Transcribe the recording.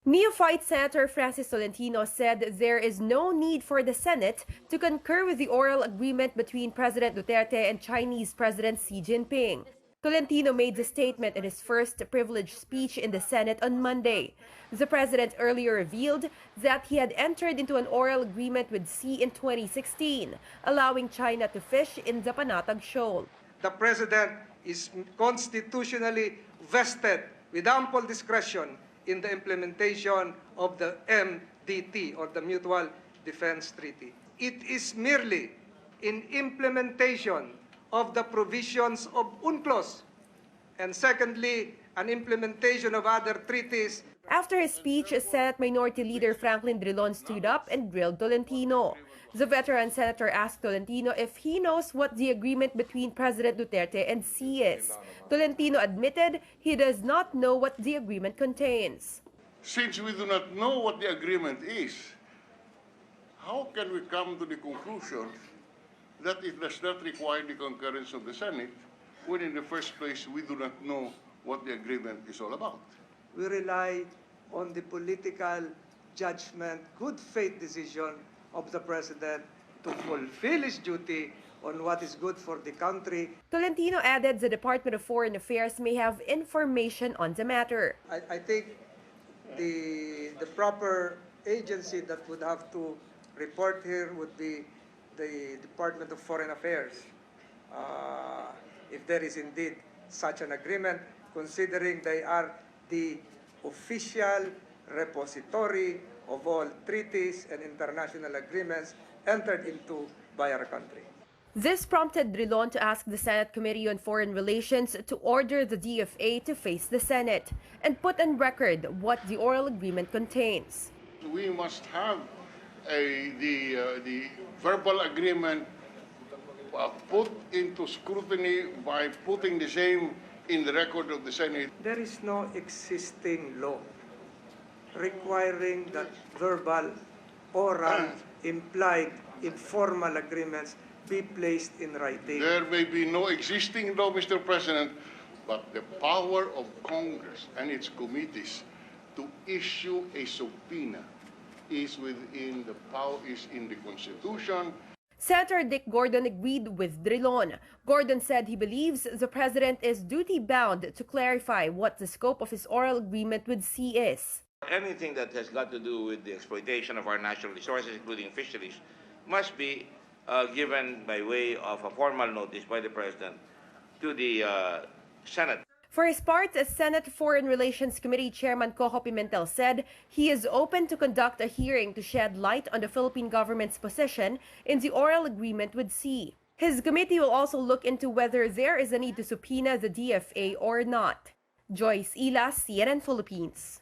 Neophyte Senator Francis Tolentino said there is no need for the Senate to concur with the oral agreement between President Duterte and Chinese President Xi Jinping. Tolentino made the statement in his first privileged speech in the Senate on Monday. The president earlier revealed that he had entered into an oral agreement with Xi in 2016, allowing China to fish in the Panatag Shoal. The president is constitutionally vested with ample discretion in the implementation of the MDT, or the Mutual Defense Treaty. It is merely in implementation of the provisions of UNCLOS, and secondly, an implementation of other treaties. After his speech, Senate Minority Leader Franklin Drilon stood up and grilled Tolentino. The veteran senator asked Tolentino if he knows what the agreement between President Duterte and Xi is. Tolentino admitted he does not know what the agreement contains. Since we do not know what the agreement is, how can we come to the conclusion that it does not require the concurrence of the Senate when in the first place we do not know what the agreement is all about? We rely on the political judgment, good faith decision of the president to fulfill his duty on what is good for the country. Tolentino added the Department of Foreign Affairs may have information on the matter. I think the proper agency that would have to report here would be the Department of Foreign Affairs, if there is indeed such an agreement, considering they are the official repository of all treaties and international agreements entered into by our country. This prompted Drilon to ask the Senate Committee on Foreign Relations to order the DFA to face the Senate and put on record what the oral agreement contains. We must have the verbal agreement put into scrutiny by putting the same in the record of the Senate. There is no existing law requiring that verbal, oral, implied, informal agreements be placed in writing. There may be no existing law, Mr. President, but the power of Congress and its committees to issue a subpoena is within the power, is in the Constitution. Senator Dick Gordon agreed with Drilon. Gordon said he believes the president is duty-bound to clarify what the scope of his oral agreement with Xi is. Anything that has got to do with the exploitation of our natural resources, including fisheries, must be given by way of a formal notice by the President to the Senate. For his part, Senate Foreign Relations Committee Chairman Coco Pimentel said he is open to conduct a hearing to shed light on the Philippine government's position in the oral agreement with Xi. His committee will also look into whether there is a need to subpoena the DFA or not. Joyce Ilas, CNN Philippines.